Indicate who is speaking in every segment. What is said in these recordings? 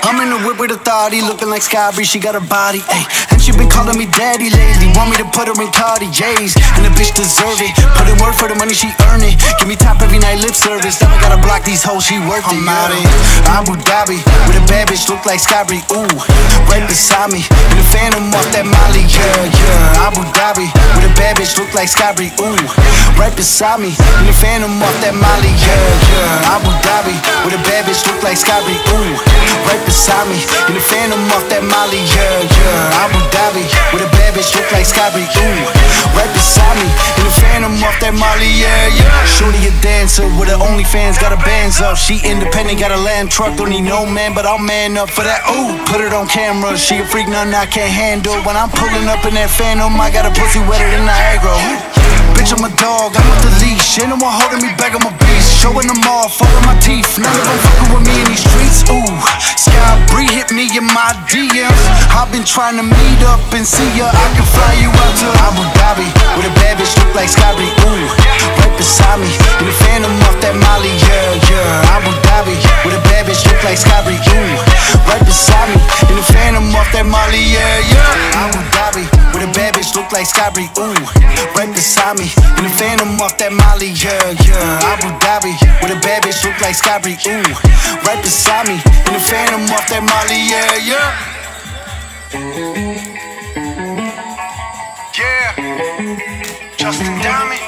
Speaker 1: I'm in the whip with authority, looking like Sky Bree, she got her body, ayy. And she been calling me daddy lately, want me to put her in Cartier's, and the bitch deserve it. Put in work for the money, she earn it. Give me top every night, lip service. Now I gotta block these hoes, she worth it. I'm out in Abu Dhabi with a bad bitch, look like Sky Bree, ooh. Right beside me, in the phantom off that Molly, yeah. Abu Dhabi with a bad bitch, look like Sky Bree, ooh. Right beside me, in the phantom off that Molly, yeah. Abu Dhabi with a bad bitch, look like Sky Bree, ooh. Right beside me, in the phantom off that Molly, yeah. Abu Dhabi with a bad bitch, look like Sky Bree, ooh. Right beside me, in the phantom off that Molly, yeah. Shorty a dancer with her OnlyFans, got her bands up. She independent, got a land truck, don't need no man, but I'll man up for that, ooh. Put it on camera, she a freak, nothing I can't handle. When I'm pulling up in that phantom, I got a pussy wetter than Niagara. Bitch, I'm a dog, I'm with the leash. Ain't no one holding me back, I'm a beast. Showing them all, falling my teeth. None of them fucking with me in these streets, ooh. Sky Bree hit me in my DMs. I've been trying to meet up and see ya. I can fly you out to Abu Dhabi with a bad bitch, look like Sky Bree, ooh. Right beside me, in the phantom off that Molly, yeah. Abu Dhabi with a bad bitch, look like Sky Bree, ooh. Right beside me, in the phantom off that Molly, yeah. Abu Dhabi with a bad bitch, look like Sky Bree, ooh. Right beside me, in the phantom off that Molly, yeah. Abu Dhabi with a bad bitch, look like Sky Bree, ooh. Right beside me, in the phantom off that Molly, yeah. Justin Diamond,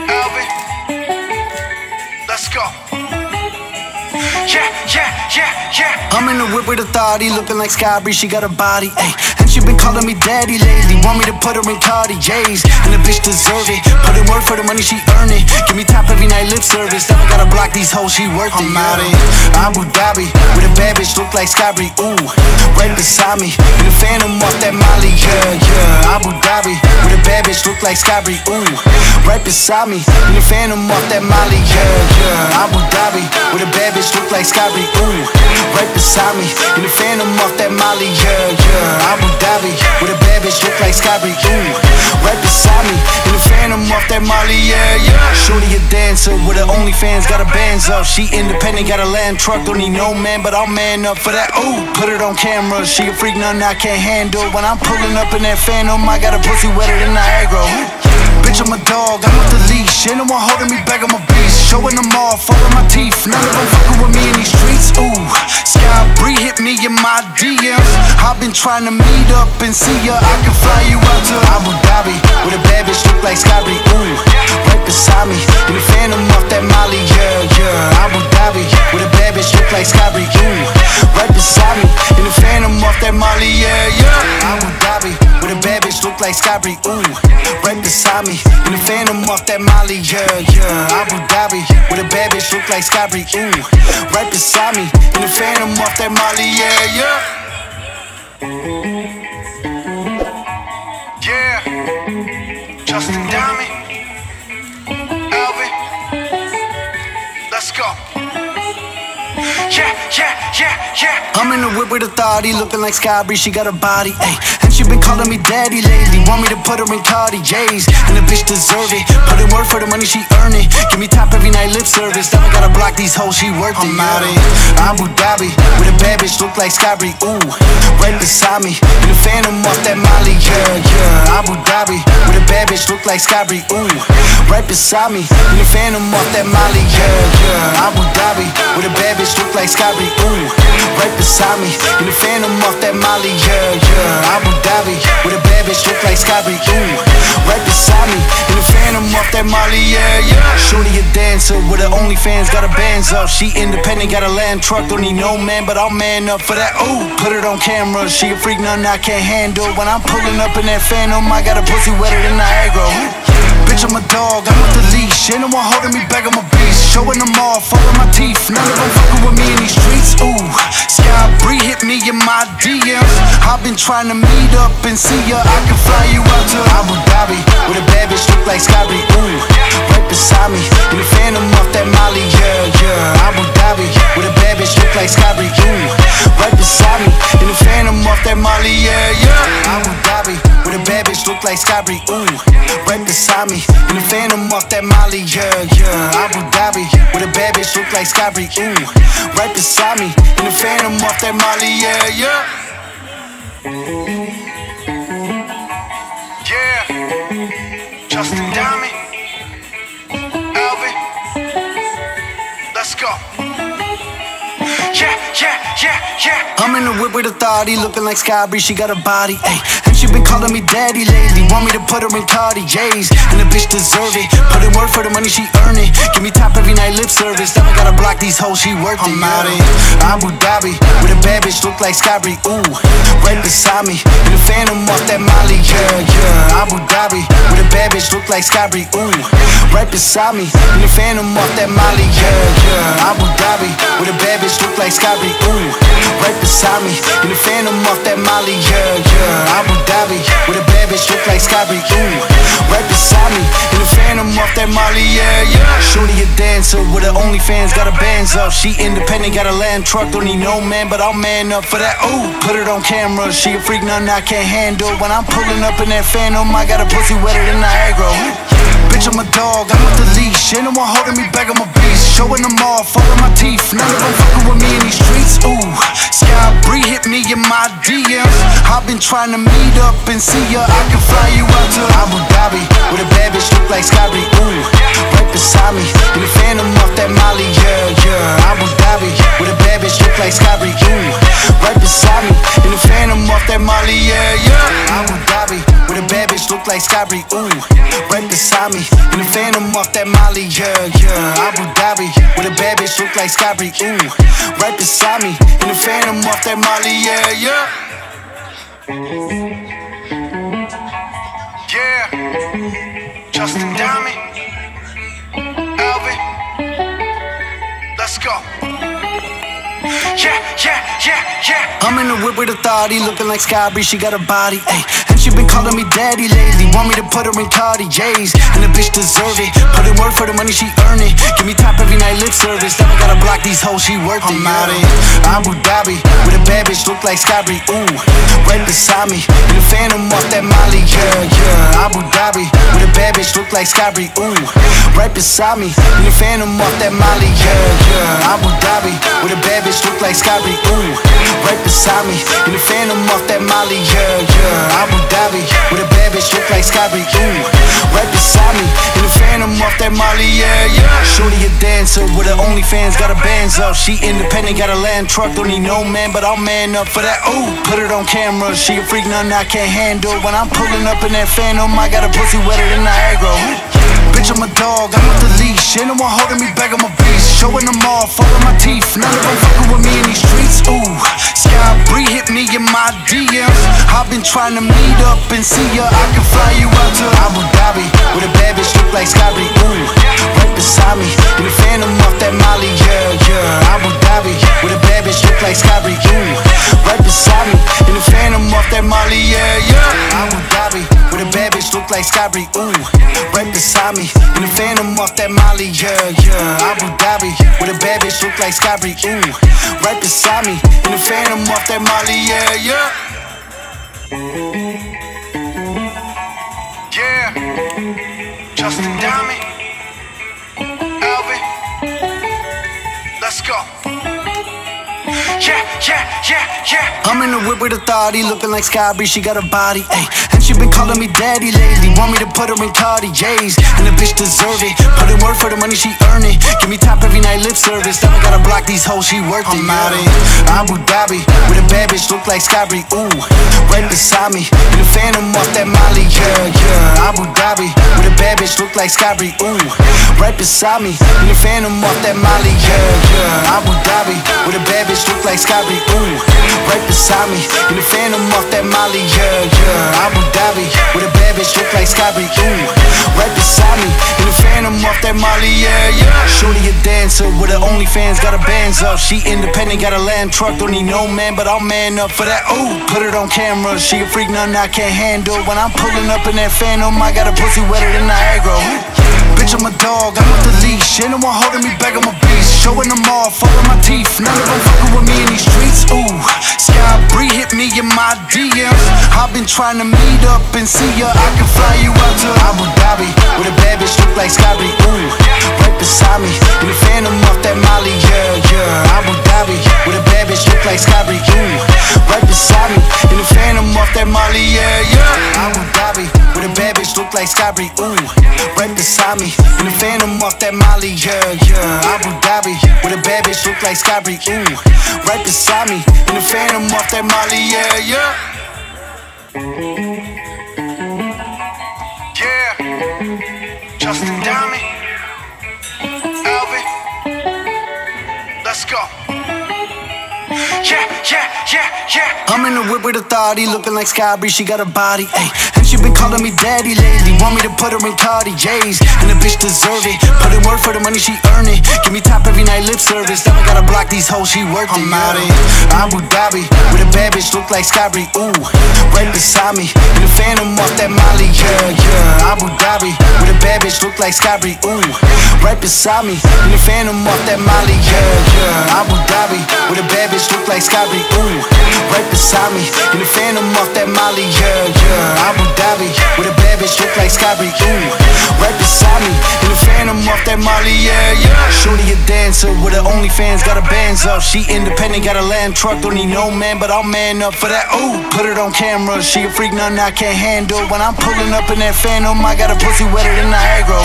Speaker 1: Alvin, let's go. I'm in the whip with authority, looking like Sky Bree, she got her body, ayy. And she been calling me daddy lately, want me to put her in Cartier's, and the bitch deserve it. Put in work for the money, she earn it. Give me top every night, lip service. Now I gotta block these hoes, she worth it. I'm out in Abu Dhabi with a bad bitch, look like Sky Bree, ooh. Right beside me, in the phantom off that Molly, yeah. Abu Dhabi with a bad bitch, look like Sky Bree, ooh. Right beside me, in the phantom off that Molly, yeah. Abu Dhabi with a bad bitch, look like Sky Bree, ooh. Right beside me, in the phantom off that Molly, yeah. Abu Dhabi with a bad bitch, look like Sky Bree, ooh. Right beside me, in the phantom off that Molly, yeah. Shorty a dancer with her OnlyFans, got her bands up. She independent, got a land truck, don't need no man, but I'll man up for that, ooh. Put it on camera, she a freak, nothing I can't handle. When I'm pulling up in that phantom, I got a pussy wetter than Niagara. Bitch, I'm a dog, I'm with the leash. Ain't no one holding me back, I'm a beast. Showing them all, falling my teeth. None of them fucking with me in these streets, ooh. Sky Bree hit me in my DMs. I've been trying to meet up and see ya. I can fly you out to Abu Dhabi with a bad bitch, look like Sky Bree, ooh. Right beside me, in the phantom off that Molly, yeah. Abu Dhabi with a bad bitch, look like Sky Bree, ooh. Right beside me, in the phantom off that Molly, yeah. Abu Dhabi with a bad bitch, look like Sky Bree, ooh. Right beside me, in the phantom off that Molly, yeah. Abu Dhabi with a bad bitch, look like Sky Bree, ooh. Right beside me, in the phantom off that Molly, yeah. Justin Diamond, Alvin, let's go. I'm in the whip with authority, looking like Sky Bree, she got her body, ayy. And she been calling me daddy lately, want me to put her in Cartier's, and the bitch deserve it. Put in work for the money, she earn it. Give me top every night, lip service. Now I gotta block these hoes, she worth it. I'm out in Abu Dhabi with a bad bitch, look like Sky Bree, ooh. Right beside me, in the phantom off that Molly, yeah. Abu Dhabi with a bad bitch, look like Sky Bree, ooh. Right beside me, in the phantom off that Molly, yeah. Abu Dhabi with a bad bitch, look like Sky Bree, ooh. Right beside me, in the phantom off that Molly, yeah. Abu Dhabi with a bad bitch, look like Sky Bree, ooh. Right beside me, in the phantom off that Molly, yeah. Shorty a dancer with her OnlyFans, got her bands up. She independent, got a land truck, don't need no man, but I'll man up for that, ooh. Put it on camera, she a freak, nothing I can't handle. When I'm pulling up in that phantom, I got a pussy wetter than Niagara. Bitch, I'm a dog, I'm with the leash. Ain't no one holding me back, I'm a beast. Showing them all, falling my teeth. None of them fucking with me in these streets, ooh. Sky Bree hit me in my DMs. I've been trying to meet up and see ya. I can fly you out to Abu Dhabi with a bad bitch, look like Sky Bree, ooh. Right beside me, in the phantom off that Molly, yeah. Abu Dhabi with a bad bitch, look like Sky Bree, ooh. Right beside me, in the phantom off that Molly, yeah. Abu Dhabi with a bad bitch, look like Sky Bree, ooh. Right beside me, in the Phantom off that Molly, yeah. Abu Dhabi, with a bad bitch look like Skybree, ooh. Right beside me, in the Phantom off that Molly, yeah. Yeah, Justin Diamond, Alvin, let's go. Yeah. I'm in the whip with authority, looking like Skybree, she got a body, ayy. And she been calling me daddy lately, want me to put her in Cartiers. And the bitch deserve it, put in work for the money, she earn it. Give me top every night, lip service, now I gotta block these hoes, she worth it. I'm out in Abu Dhabi, with a bad bitch look like Skybree, ooh. Right beside me, in the Phantom off that Molly, yeah. Abu Dhabi, with a bad bitch look like Skybree, ooh. Right beside me, in the Phantom off that Molly, yeah. Abu Dhabi, with a bad bitch look like Skybree, ooh. Right beside me, in the Phantom off that Molly, yeah. Abu Dhabi, with a bad bitch look like Skybree, ooh. Right beside me, in the Phantom off that Molly, yeah. Shorty a dancer with her OnlyFans, got her bands up. She independent, got a land truck, don't need no man, but I'll man up for that, ooh. Put it on camera, she a freak, nothing I can't handle. When I'm pulling up in that Phantom, I got a pussy wetter than Niagara. Bitch, I'm a dog, I'm with the leash. Ain't no one holding me back, I'm a beast. Showing them all, falling my teeth. None of them fucking with me in these streets, ooh. Skybree hit me in my DMs. I've been trying to meet up and see ya. I can fly you out to Abu Dhabi, with a bad bitch look like Skybree, ooh. Right beside me, in the Phantom off that Molly, yeah. Abu Dhabi, with a bad bitch look like Skybree, ooh. Right beside me, in the Phantom off that Molly, yeah. Abu Dhabi, with a bad bitch look like Skybree, ooh. Right beside me, in the Phantom off that Molly, yeah. Abu Dhabi, with a bad bitch look like Skybree, ooh. Right beside me, in the Phantom off that Molly, yeah. Yeah, Justin Diamond, Alvin, let's go. Yeah. I'm in the whip with authority, looking like Skybree, she got a body, ayy. And she been calling me daddy lately, want me to put her in Cartiers. And the bitch deserve it, put in work for the money, she earn it. Give me top every night, lip service, now I gotta block these hoes, she worth it. I'm out in Abu Dhabi, with a bad bitch look like Skybree, ooh. Right beside me, in the Phantom off that Molly, yeah. Abu Dhabi, with a bad bitch look like Skybree, ooh. Right beside me, in the Phantom off that Molly, yeah. Abu Dhabi, with a bad bitch look like Skybree, ooh. Right beside me, in the Phantom off that Molly, yeah. Abu Dhabi, with a bad bitch look like Skybree, ooh. Right beside me, in the Phantom off that Molly, yeah. Shorty a dancer with her OnlyFans, got her bands up. She independent, got a land truck, don't need no man, but I'll man up for that, ooh. Put it on camera, she a freak, nothing I can't handle. When I'm pulling up in that Phantom, I got a pussy wetter than Niagara. Bitch, I'm a dog, I'm with the leash. Ain't no one holding me back, I'm a beast. Showing them all, falling my teeth. None of them fucking with me in these streets, ooh. Skybree hit me in my DMs. I've been trying to meet up and see ya. I can fly you out to Abu Dhabi, with a bad bitch look like Skybree, ooh. Right beside me, in the Phantom off that Molly, yeah. Abu Dhabi, with a bad bitch look like Skybree, ooh. Right beside me, in the Phantom off that Molly, yeah. Abu Dhabi, with a bad bitch look like Skybree, ooh. Right beside me, in the Phantom off that Molly, yeah. Abu Dhabi, with a bad bitch look like Skybree, ooh. Right beside me, in the Phantom off that Molly, yeah. Yeah, Justin Diamond, Alvin, let's go. Yeah. I'm in the whip with authority, looking like Skybree, she got a body, ayy. And she been calling me daddy lately, want me to put her in Cartiers. And the bitch deserve it, put in work for the money, she earn it. Give me top every night, lip service, now I gotta block these hoes, she worth it. I'm out in Abu Dhabi, with a bad bitch look like Skybree, ooh. Right beside me, in the Phantom off that Molly, yeah. Abu Dhabi, with a bad bitch look like Skybree, ooh. Right beside me, in the Phantom off that Molly, yeah. Abu Dhabi, with a bad bitch look like Skybree, ooh. Right beside me, in the Phantom off that Molly, yeah. Abu Dhabi, with a bad bitch look like Skybree, ooh. Right beside me, in the Phantom off that Molly, yeah. Shorty a dancer with her OnlyFans, got her bands up. She independent, got a land truck, don't need no man, but I'll man up for that, ooh. Put it on camera, she a freak, nothing I can't handle. When I'm pulling up in that Phantom, I got a pussy wetter than Niagara. Bitch, I'm a dog, I'm with the leash. Ain't no one holding me back, I'm a beast. Showing them all, following my teeth. None of them fucking with me in these streets. Ooh, Sky Bree hit me in my DMs. I've been trying to meet up and see ya. I can fly you out to Abu Dhabi with a bad bitch look like Sky Bree. Ooh, right beside me in the Phantom off that Molly. Yeah, yeah. Abu Dhabi with a bad bitch look like Sky Bree. Ooh, right beside me in the Phantom off that Molly. Yeah, yeah. Abu Dhabi with a bad bitch look like Sky Bree. Ooh, right beside me in the Phantom off that Molly. Yeah, yeah. Abu Dhabi with a bad bitch look like Sky Bree. Ooh, right beside me in the Phantom off that Molly. Yeah, yeah. Yeah. Justin Diamond, Alvin, let's go. Yeah. I'm in the whip with authority, looking like Sky Bree, she got a body, ayy. And she been calling me daddy lately, want me to put her in Cartier's. And the bitch deserve it, put in work for the money, she earn it. Give me top every night, lip service, now I gotta block these hoes, she worked it. I'm out in Abu Dhabi, with a bad bitch look like Sky Bree. Ooh, right beside me, in the Phantom off that Molly. Yeah, yeah. Abu Dhabi, with a bad bitch look like Sky Bree. Ooh, right beside me, in the Phantom off that Molly. Yeah, yeah. Abu Dhabi, with a bad bitch look like Sky Bree. Ooh, right beside me in the Phantom off that Molly. Yeah, yeah. Abu Dhabi with a bad bitch look like Sky Bree. Ooh, right beside me in the Phantom off that Molly. Yeah, yeah. Shorty a dancer with her OnlyFans, got her bands up. She independent, got a land truck, don't need no man, but I'll man up for that. Ooh, put it on camera. She a freak, nothing I can't handle. When I'm pulling up in that Phantom, I got a pussy wetter than Niagara.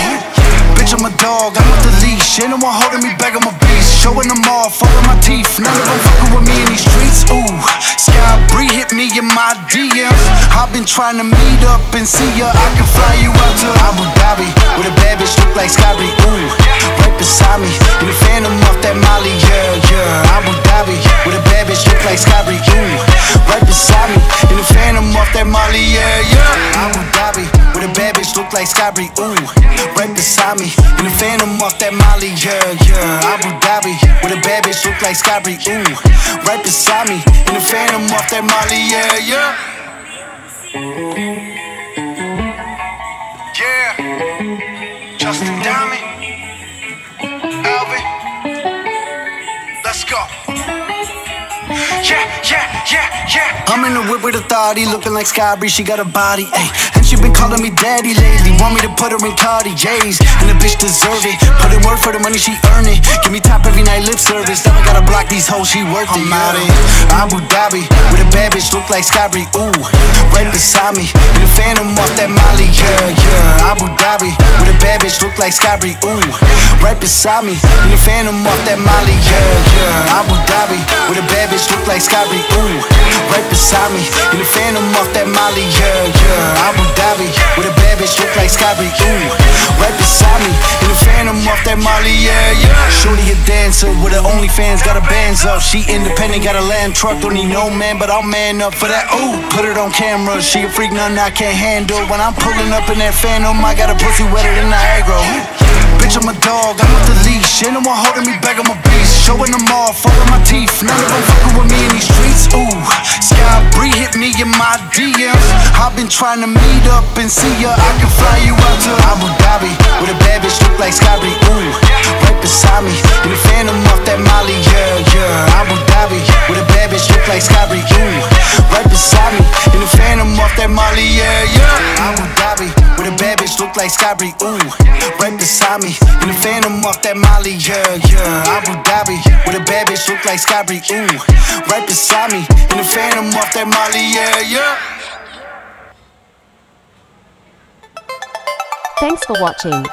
Speaker 1: Bitch, I'm a dog, I'm with the leash. Ain't no one holding me back, I'm a beast. Showing them all, following my teeth. None of them fucking with me in these streets. Ooh, Sky Bree hit me in my DMs. I've been trying to meet up and see ya. I can fly you out to Abu Dhabi with a bad bitch look like Sky Bree. Ooh, right beside me in the Phantom off that Molly. Yeah, yeah. Abu Dhabi with a bad bitch look like Sky Bree. Ooh, right beside me in the Phantom off that Molly. Yeah, yeah. Abu Dhabi with a bad bitch look like Sky Bree. Ooh, right beside me in the Phantom off that Molly. Yeah, yeah. Abu Dhabi with a bad bitch look like Sky Bree. Ooh, right beside me in the Phantom off that Molly. Yeah, yeah. Yeah. Justin Diamond, Alvin, let's go. Yeah. I'm in the whip with authority, looking like Sky Bree, she got a body, ayy. And she been calling me daddy lately, want me to put her in Cartier's. And the bitch deserve it, put in work for the money, she earn it. Give me top every night, lip service, now I gotta block these hoes, she worked it. I'm out in Abu Dhabi, with a bad bitch look like Sky Bree. Ooh, right beside me in the Phantom off that Molly. Yeah, yeah. Abu Dhabi, with a bad bitch look like Sky Bree. Ooh, right beside me in the Phantom off that Molly. Yeah, yeah. Abu Dhabi, with a bad bitch look like Sky Bree. Ooh, right beside me in the Phantom off that Molly. Yeah, yeah. Abu Dhabi with a bad bitch look like Sky Bree. Ooh, right beside me in the Phantom off that Molly. Yeah, yeah. Shorty a dancer with her OnlyFans, got her bands up. She independent, got a land truck, don't need no man, but I'll man up for that. Ooh, put it on camera. She a freak, nothing I can't handle. When I'm pulling up in that Phantom, I got a pussy wetter than Niagara. Bitch, I'm a dog, I'm with the leash. Ain't no one holding me back, I'm a beast. Showing them all, following my teeth. None of them fucking with me in these streets. Ooh, Sky Bree hit me in my DMs. I've been trying to meet up and see ya. I can fly you out to Abu Dhabi with a bad bitch look like Sky Bree. Ooh, right beside me in the Phantom off that Molly. Yeah, yeah. Abu Dhabi with a bad bitch look like Sky Bree. Ooh, right beside me in the Phantom off that Molly. Yeah, yeah. Abu Dhabi with a bad bitch look like Sky Bree. Ooh, right beside me in the Phantom off that Molly. Yeah, yeah. Abu Dhabi with a bad bitch look like Sky Bree. Ooh, right beside me in the Phantom off that Molly. Yeah, yeah.
Speaker 2: Thanks for watching.